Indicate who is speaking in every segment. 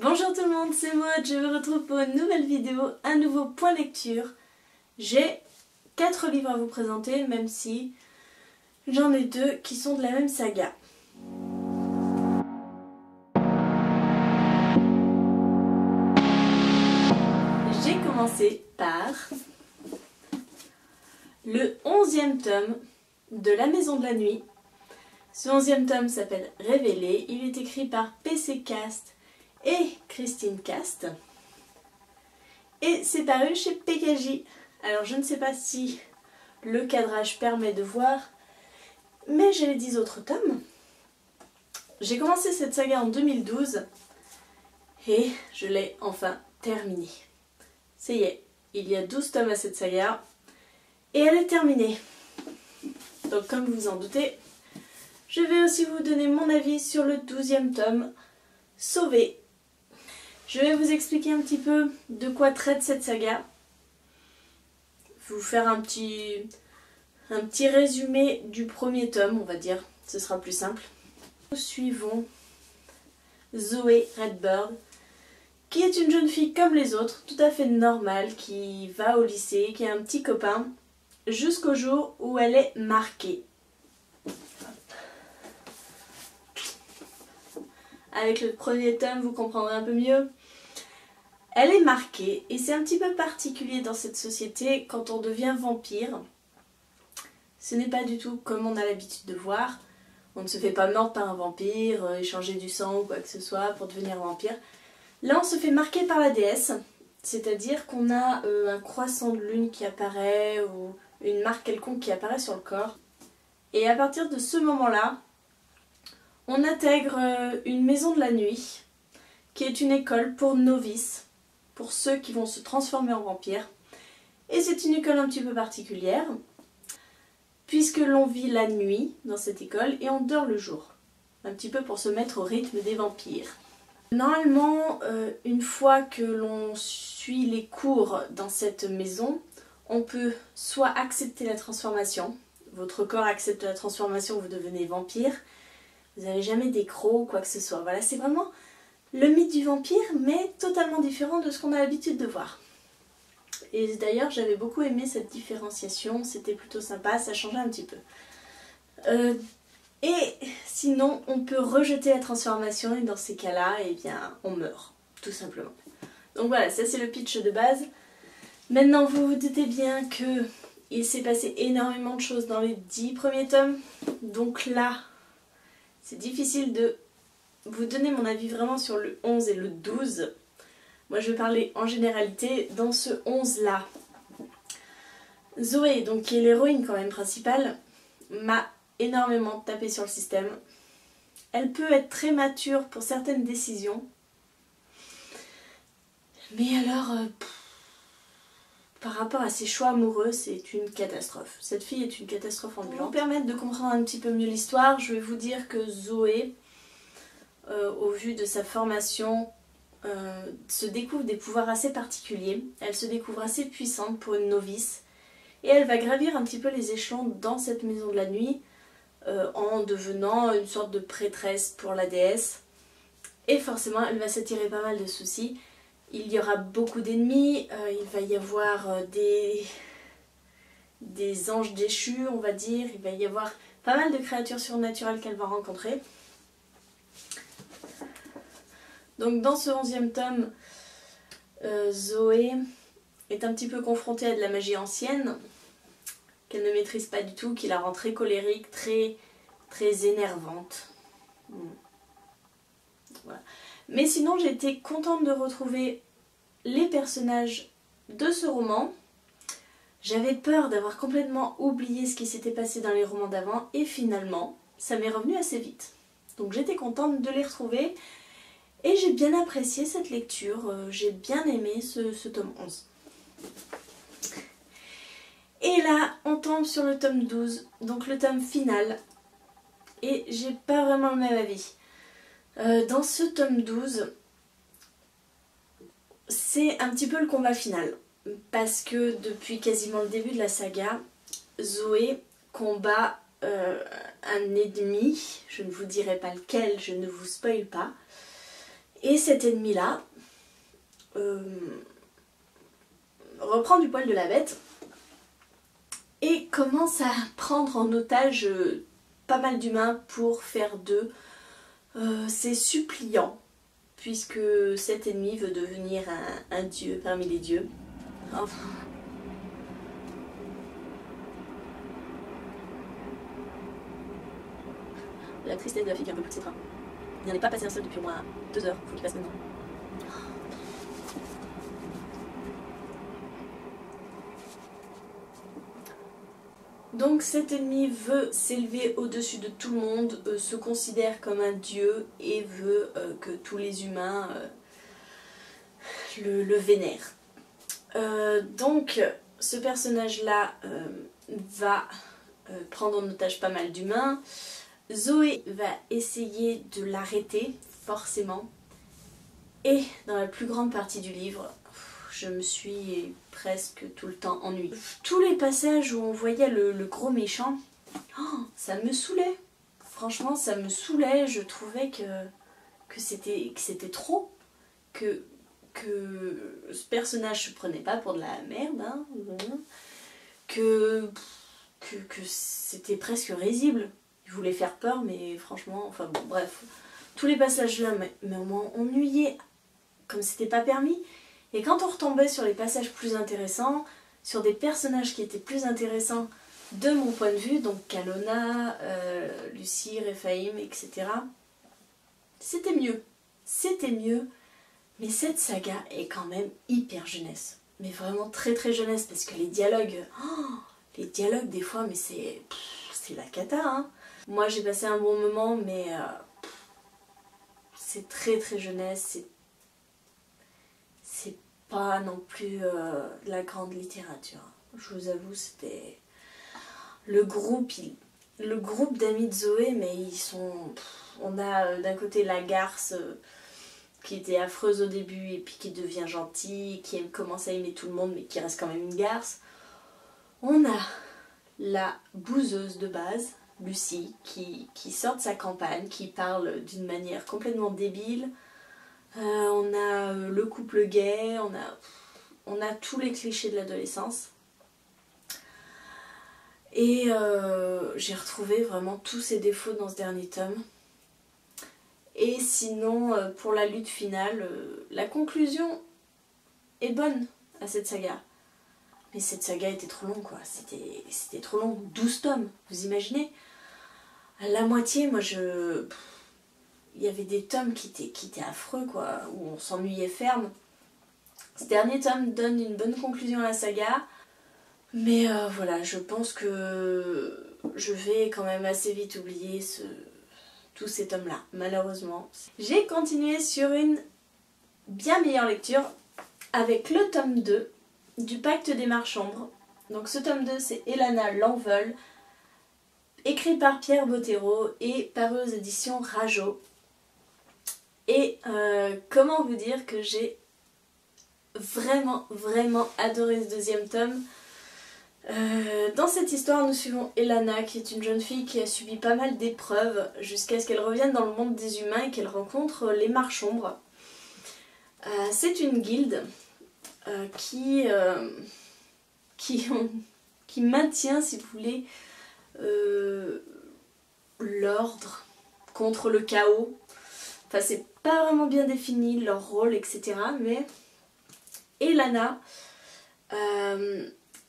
Speaker 1: Bonjour tout le monde, c'est Maud, je vous retrouve pour une nouvelle vidéo, un nouveau point lecture. J'ai 4 livres à vous présenter, même si j'en ai 2 qui sont de la même saga. J'ai commencé par le 11e tome de La Maison de la Nuit. Ce 11e tome s'appelle Révélé, il est écrit par PC Cast et Christine Cast. Et c'est paru chez PKJ. Alors je ne sais pas si le cadrage permet de voir, mais j'ai les 10 autres tomes. J'ai commencé cette saga en 2012 et je l'ai enfin terminée. Ça y est, il y a 12 tomes à cette saga et elle est terminée. Donc comme vous vous en doutez, je vais aussi vous donner mon avis sur le 12e tome, Sauvé. Je vais vous expliquer un petit peu de quoi traite cette saga. Je vais vous faire un petit résumé du premier tome, on va dire. Ce sera plus simple. Nous suivons Zoé Redbird, qui est une jeune fille comme les autres, tout à fait normale, qui va au lycée, qui a un petit copain, jusqu'au jour où elle est marquée. Avec le premier tome, vous comprendrez un peu mieux. Elle est marquée et c'est un petit peu particulier dans cette société quand on devient vampire. Ce n'est pas du tout comme on a l'habitude de voir. On ne se fait pas mordre par un vampire, échanger du sang ou quoi que ce soit pour devenir vampire. Là on se fait marquer par la déesse, c'est-à-dire qu'on a un croissant de lune qui apparaît ou une marque quelconque qui apparaît sur le corps. Et à partir de ce moment-là, on intègre une maison de la nuit qui est une école pour novices, pour ceux qui vont se transformer en vampires. Et c'est une école un petit peu particulière, puisque l'on vit la nuit dans cette école et on dort le jour. Un petit peu pour se mettre au rythme des vampires. Normalement, une fois que l'on suit les cours dans cette maison, on peut soit accepter la transformation, votre corps accepte la transformation, vous devenez vampire, vous n'avez jamais d'écrou ou quoi que ce soit. Voilà, c'est vraiment le mythe du vampire, mais totalement différent de ce qu'on a l'habitude de voir. Et d'ailleurs, j'avais beaucoup aimé cette différenciation, c'était plutôt sympa, ça changeait un petit peu. Et sinon, on peut rejeter la transformation et dans ces cas-là, eh bien, on meurt, tout simplement. Donc voilà, ça c'est le pitch de base. Maintenant, vous vous doutez bien que il s'est passé énormément de choses dans les 10 premiers tomes. Donc là, c'est difficile de vous donner mon avis vraiment sur le 11 et le 12. Moi je vais parler en généralité dans ce 11 là. Zoé, donc qui est l'héroïne quand même principale, m'a énormément tapé sur le système. Elle peut être très mature pour certaines décisions. Mais alors, par rapport à ses choix amoureux, c'est une catastrophe. Cette fille est une catastrophe ambulante. Pour vous permettre de comprendre un petit peu mieux l'histoire, je vais vous dire que Zoé, au vu de sa formation, se découvre des pouvoirs assez particuliers. Elle se découvre assez puissante pour une novice. Et elle va gravir un petit peu les échelons dans cette maison de la nuit en devenant une sorte de prêtresse pour la déesse. Et forcément, elle va s'attirer pas mal de soucis. Il y aura beaucoup d'ennemis, il va y avoir des anges déchus, on va dire. Il va y avoir pas mal de créatures surnaturelles qu'elle va rencontrer. Donc dans ce 11e tome, Zoé est un petit peu confrontée à de la magie ancienne, qu'elle ne maîtrise pas du tout, qui la rend très colérique, très énervante. Voilà. Mais sinon j'ai été contente de retrouver les personnages de ce roman. J'avais peur d'avoir complètement oublié ce qui s'était passé dans les romans d'avant et finalement ça m'est revenu assez vite. Donc j'étais contente de les retrouver. Et j'ai bien apprécié cette lecture, j'ai bien aimé ce tome 11. Et là, on tombe sur le tome 12, donc le tome final. Et j'ai pas vraiment le même avis. Dans ce tome 12, c'est un petit peu le combat final. Parce que depuis quasiment le début de la saga, Zoé combat un ennemi, je ne vous dirai pas lequel, je ne vous spoil pas. Et cet ennemi-là reprend du poil de la bête et commence à prendre en otage pas mal d'humains pour faire d'eux ses suppliants, puisque cet ennemi veut devenir un dieu parmi les dieux. Oh. La tristesse de la fille qui a un peu plus de ses trains. Il n'en est pas passé un seul depuis au moins 2 heures, faut qu'il passe maintenant. Donc cet ennemi veut s'élever au-dessus de tout le monde, se considère comme un dieu et veut que tous les humains le vénèrent. Donc ce personnage-là va prendre en otage pas mal d'humains. Zoé va essayer de l'arrêter, forcément. Et dans la plus grande partie du livre, je me suis presque tout le temps ennuyée. Tous les passages où on voyait le gros méchant, ça me saoulait. Franchement, ça me saoulait. Je trouvais que c'était trop. Que ce personnage se prenait pas pour de la merde. Hein, que c'était presque risible. Il voulait faire peur, mais franchement, enfin bon, bref. Tous les passages là m'ont ennuyé comme c'était pas permis. Et quand on retombait sur les passages plus intéressants, sur des personnages qui étaient plus intéressants de mon point de vue, donc Kalona, Lucie, Rephaim, etc., c'était mieux. C'était mieux. Mais cette saga est quand même hyper jeunesse. Mais vraiment très très jeunesse, parce que les dialogues des fois, mais c'est la cata, hein. Moi j'ai passé un bon moment, mais c'est très très jeunesse, c'est pas non plus de la grande littérature. Je vous avoue, c'était le groupe d'amis de Zoé, mais ils sont... On a d'un côté la garce qui était affreuse au début et puis qui devient gentille, qui commence à aimer tout le monde mais qui reste quand même une garce. On a la bouseuse de base, Lucie, qui sort de sa campagne, qui parle d'une manière complètement débile. On a le couple gay, on a tous les clichés de l'adolescence. Et j'ai retrouvé vraiment tous ces défauts dans ce dernier tome. Et sinon, pour la lutte finale, la conclusion est bonne à cette saga. Mais cette saga était trop longue, quoi. C'était trop long. 12 tomes, vous imaginez? À la moitié, moi, il y avait des tomes qui étaient affreux, quoi, où on s'ennuyait ferme. Ce dernier tome donne une bonne conclusion à la saga. Mais voilà, je pense que je vais quand même assez vite oublier tous ces tomes-là, malheureusement. J'ai continué sur une bien meilleure lecture avec le tome 2 du Pacte des Marchands. Donc ce tome 2, c'est Elana l'Envol, écrit par Pierre Bottero et paru aux éditions Rajo. Et comment vous dire que j'ai vraiment adoré ce deuxième tome. Dans cette histoire, nous suivons Elana, qui est une jeune fille qui a subi pas mal d'épreuves jusqu'à ce qu'elle revienne dans le monde des humains et qu'elle rencontre les Marchombres. C'est une guilde qui maintient, si vous voulez, l'ordre contre le chaos. Enfin, c'est pas vraiment bien défini leur rôle, etc. Mais Elana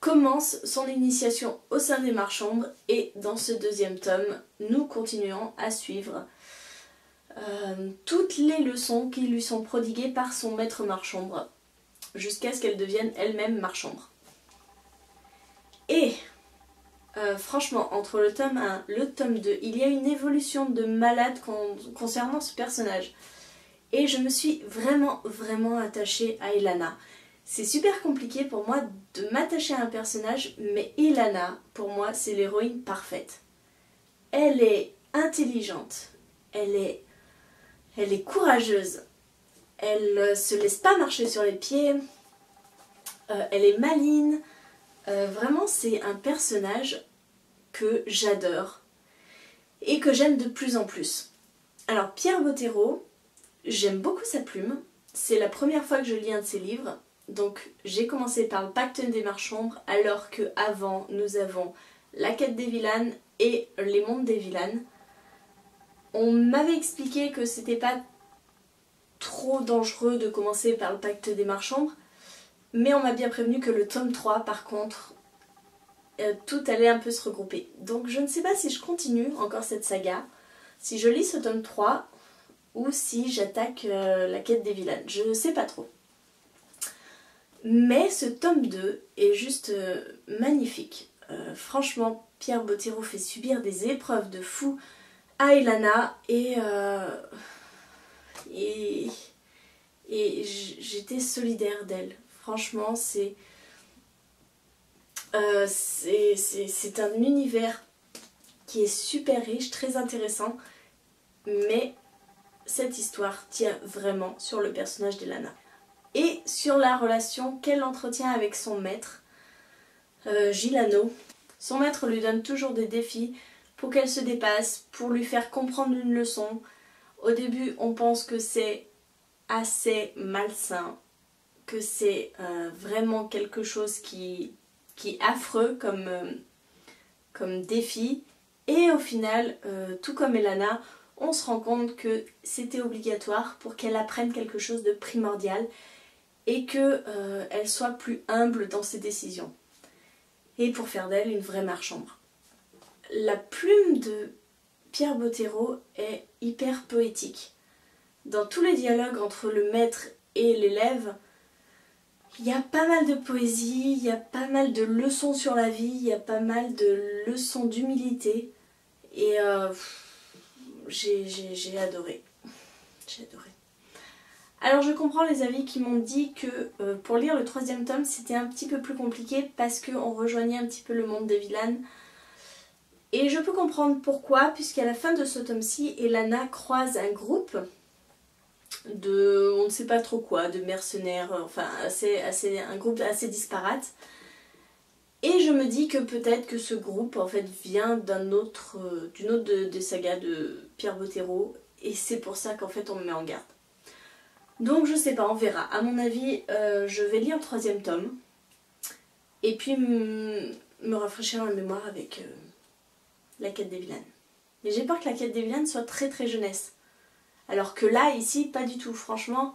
Speaker 1: commence son initiation au sein des Marchombres et dans ce deuxième tome, nous continuons à suivre toutes les leçons qui lui sont prodiguées par son maître Marchombre jusqu'à ce qu'elle devienne elle-même Marchombre. Et franchement, entre le tome 1 et le tome 2, il y a une évolution de malade concernant ce personnage. Et je me suis vraiment attachée à Elana. C'est super compliqué pour moi de m'attacher à un personnage, mais Elana, pour moi, c'est l'héroïne parfaite. Elle est intelligente, elle est courageuse, elle se laisse pas marcher sur les pieds, elle est maligne. Vraiment, c'est un personnage que j'adore et que j'aime de plus en plus. Alors, Pierre Bottero, J'aime beaucoup sa plume. C'est la première fois que je lis un de ses livres. Donc j'ai commencé par le Pacte des Marchambres, alors qu'avant nous avons La Quête des Vilanes et Les Mondes des Vilanes. On m'avait expliqué que c'était pas trop dangereux de commencer par le Pacte des Marchambres, mais on m'a bien prévenu que le tome 3 par contre, tout allait un peu se regrouper. Donc je ne sais pas si je continue encore cette saga, si je lis ce tome 3 ou si j'attaque La Quête des Vilanes, je ne sais pas trop. Mais ce tome 2 est juste magnifique. Franchement, Pierre Bottero fait subir des épreuves de fou à Elana et j'étais solidaire d'elle. Franchement, c'est un univers qui est super riche, très intéressant, mais cette histoire tient vraiment sur le personnage d'Elana. Et sur la relation qu'elle entretient avec son maître, Gilano. Son maître lui donne toujours des défis pour qu'elle se dépasse, pour lui faire comprendre une leçon. Au début, on pense que c'est assez malsain, que c'est vraiment quelque chose qui est affreux comme défi. Et au final, tout comme Elana, on se rend compte que c'était obligatoire pour qu'elle apprenne quelque chose de primordial et qu'elle soit plus humble dans ses décisions. Et pour faire d'elle une vraie marchambre. La plume de Pierre Bottero est hyper poétique. Dans tous les dialogues entre le maître et l'élève, il y a pas mal de poésie, il y a pas mal de leçons sur la vie, il y a pas mal de leçons d'humilité. Et j'ai adoré. J'ai adoré. Alors je comprends les avis qui m'ont dit que pour lire le 3e tome c'était un petit peu plus compliqué parce qu'on rejoignait un petit peu le monde des vilanes. Et je peux comprendre pourquoi, puisqu'à la fin de ce tome-ci, Elana croise un groupe de, on ne sait pas trop quoi, de mercenaires, enfin un groupe assez disparate. Et je me dis que peut-être que ce groupe en fait vient d'une autre des sagas de Pierre Bottero et c'est pour ça qu'en fait on me met en garde. Donc je sais pas, on verra. À mon avis, je vais lire le 3e tome et puis me rafraîchir la mémoire avec La Quête des Vilanes. Mais j'ai peur que La Quête des Vilanes soit très très jeunesse. Alors que là, ici, pas du tout. Franchement,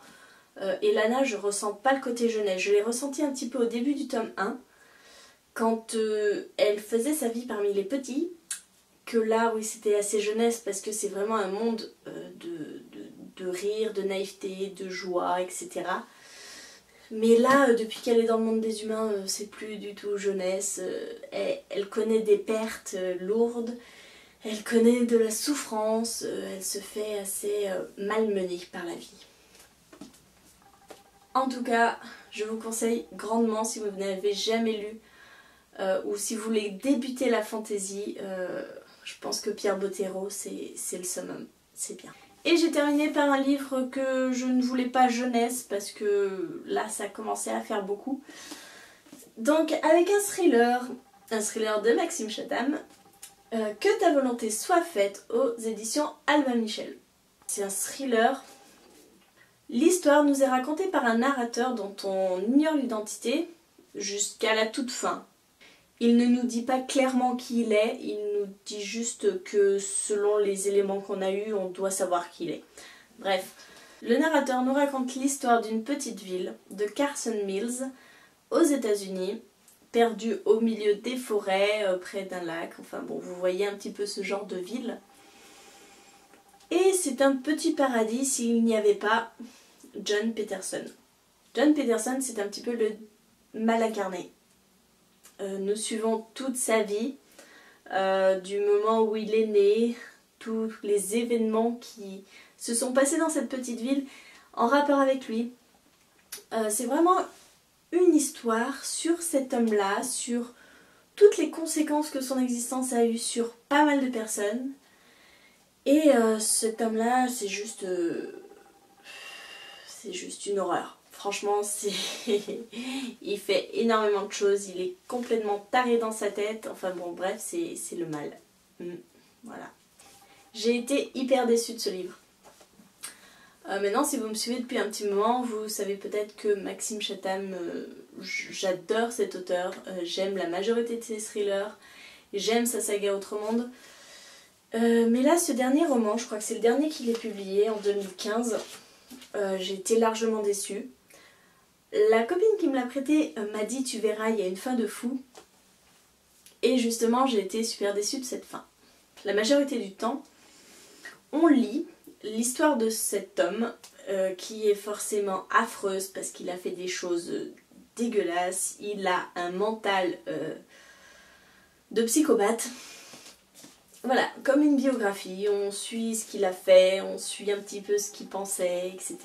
Speaker 1: Elana, je ressens pas le côté jeunesse. Je l'ai ressenti un petit peu au début du tome 1, quand elle faisait sa vie parmi les petits, que là, oui, c'était assez jeunesse, parce que c'est vraiment un monde de rire, de naïveté, de joie, etc. Mais là, depuis qu'elle est dans le monde des humains, c'est plus du tout jeunesse. Elle connaît des pertes lourdes, elle connaît de la souffrance, elle se fait assez malmener par la vie. En tout cas, je vous conseille grandement, si vous n'avez jamais lu ou si vous voulez débuter la fantaisie, je pense que Pierre Bottero c'est le summum, c'est bien. Et j'ai terminé par un livre que je ne voulais pas jeunesse parce que là ça commençait à faire beaucoup. Donc avec un thriller de Maxime Chatham, Que ta volonté soit faite aux éditions Albin Michel. C'est un thriller. L'histoire nous est racontée par un narrateur dont on ignore l'identité jusqu'à la toute fin. Il ne nous dit pas clairement qui il est, il nous dit juste que selon les éléments qu'on a eus, on doit savoir qui il est. Bref, le narrateur nous raconte l'histoire d'une petite ville de Carson Mills aux États-Unis, perdue au milieu des forêts, près d'un lac. Enfin bon, vous voyez un petit peu ce genre de ville. Et c'est un petit paradis s'il n'y avait pas John Peterson. John Peterson, c'est un petit peu le mal incarné. Nous suivons toute sa vie, du moment où il est né, tous les événements qui se sont passés dans cette petite ville en rapport avec lui. C'est vraiment une histoire sur cet homme-là, sur toutes les conséquences que son existence a eues sur pas mal de personnes. Et cet homme-là, c'est juste une horreur. Franchement, il fait énormément de choses, il est complètement taré dans sa tête. Enfin bon, bref, c'est le mal. Voilà. J'ai été hyper déçue de ce livre. Maintenant, si vous me suivez depuis un petit moment, vous savez peut-être que Maxime Chatham, j'adore cet auteur, j'aime la majorité de ses thrillers, j'aime sa saga Outremonde. Mais là, ce dernier roman, je crois que c'est le dernier qu'il ait publié en 2015, j'ai été largement déçue. La copine qui me l'a prêté m'a dit tu verras, il y a une fin de fou. Et justement, j'ai été super déçue de cette fin. La majorité du temps, on lit l'histoire de cet homme qui est forcément affreuse parce qu'il a fait des choses dégueulasses. Il a un mental de psychopathe. Voilà, comme une biographie, on suit ce qu'il a fait, on suit un petit peu ce qu'il pensait, etc.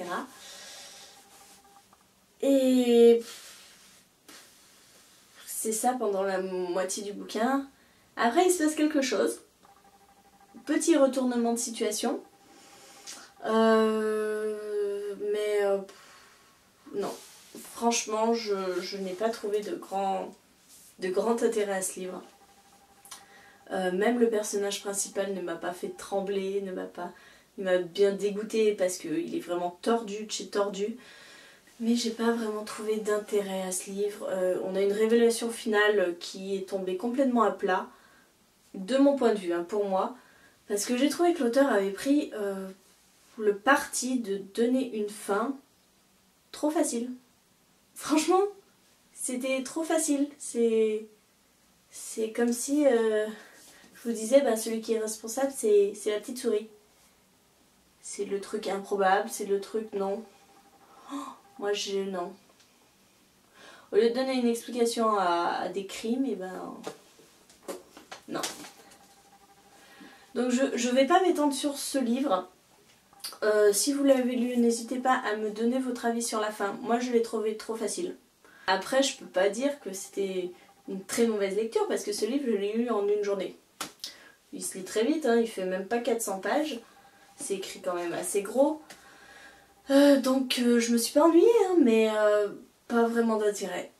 Speaker 1: Et c'est ça pendant la moitié du bouquin. Après, il se passe quelque chose. Petit retournement de situation. Non. Franchement, je n'ai pas trouvé de grand intérêt à ce livre. Même le personnage principal ne m'a pas fait trembler, il m'a bien dégoûté parce qu'il est vraiment tordu de chez tordu. Mais j'ai pas vraiment trouvé d'intérêt à ce livre. On a une révélation finale qui est tombée complètement à plat, de mon point de vue, hein, pour moi, parce que j'ai trouvé que l'auteur avait pris le parti de donner une fin trop facile. Franchement, c'était trop facile. C'est comme si je vous disais, bah, celui qui est responsable, c'est la petite souris. C'est le truc improbable, c'est le truc non. Moi, non. Au lieu de donner une explication à des crimes, et ben... non. Donc je vais pas m'étendre sur ce livre. Si vous l'avez lu, n'hésitez pas à me donner votre avis sur la fin. Moi, je l'ai trouvé trop facile. Après, je peux pas dire que c'était une très mauvaise lecture, parce que ce livre, je l'ai lu en une journée. Il se lit très vite, hein, il fait même pas 400 pages. C'est écrit quand même assez gros. Donc je me suis pas ennuyée, hein, mais pas vraiment d'intérêt.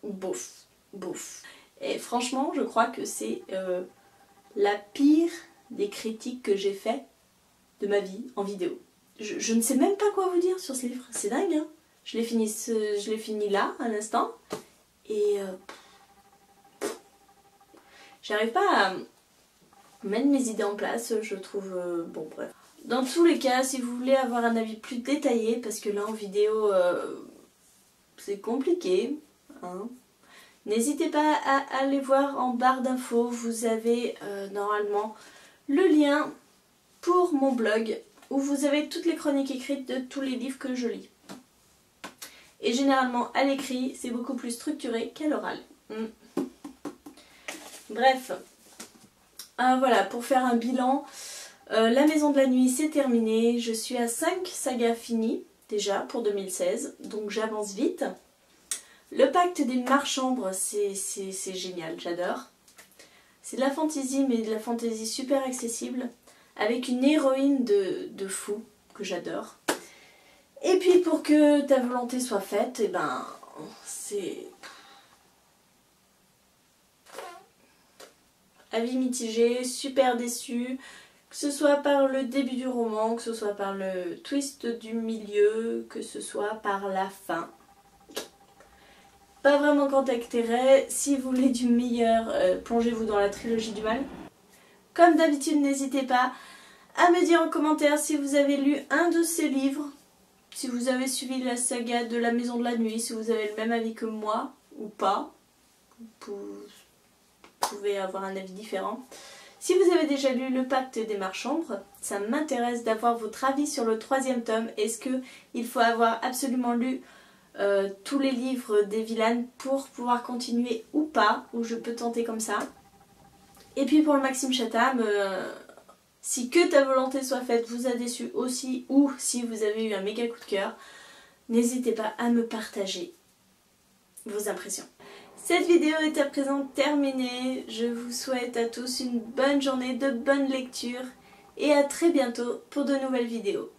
Speaker 1: Bof, bof. Et franchement, je crois que c'est la pire des critiques que j'ai fait de ma vie en vidéo. Je ne sais même pas quoi vous dire sur ce livre, c'est dingue, hein. Je l'ai fini là, à l'instant, et j'arrive pas à mettre mes idées en place, je trouve... bon, bref. Dans tous les cas, si vous voulez avoir un avis plus détaillé, parce que là en vidéo c'est compliqué, hein, n'hésitez pas à aller voir en barre d'infos, vous avez normalement le lien pour mon blog où vous avez toutes les chroniques écrites de tous les livres que je lis. Et généralement à l'écrit c'est beaucoup plus structuré qu'à l'oral. Bref, voilà, pour faire un bilan... La Maison de la Nuit, c'est terminé. Je suis à 5 sagas finies déjà pour 2016, donc j'avance vite. Le Pacte des Marchambres, c'est génial, j'adore. C'est de la fantasy, mais de la fantasy super accessible, avec une héroïne de fou que j'adore. Et puis pour que ta volonté soit faite, et ben c'est... avis mitigé, super déçu. Que ce soit par le début du roman, que ce soit par le twist du milieu, que ce soit par la fin. Pas vraiment grand intérêt. Si vous voulez du meilleur, plongez-vous dans la trilogie du mal. Comme d'habitude, n'hésitez pas à me dire en commentaire si vous avez lu un de ces livres, si vous avez suivi la saga de la Maison de la Nuit, si vous avez le même avis que moi ou pas. Vous pouvez avoir un avis différent. Si vous avez déjà lu Le Pacte des Marchambres, ça m'intéresse d'avoir votre avis sur le 3e tome. Est-ce qu'il faut avoir absolument lu tous les livres des Villaines pour pouvoir continuer ou pas, ou je peux tenter comme ça. Et puis pour le Maxime Chatham, si Que ta volonté soit faite vous a déçu aussi, ou si vous avez eu un méga coup de cœur, n'hésitez pas à me partager vos impressions. Cette vidéo est à présent terminée, je vous souhaite à tous une bonne journée, de bonnes lectures et à très bientôt pour de nouvelles vidéos.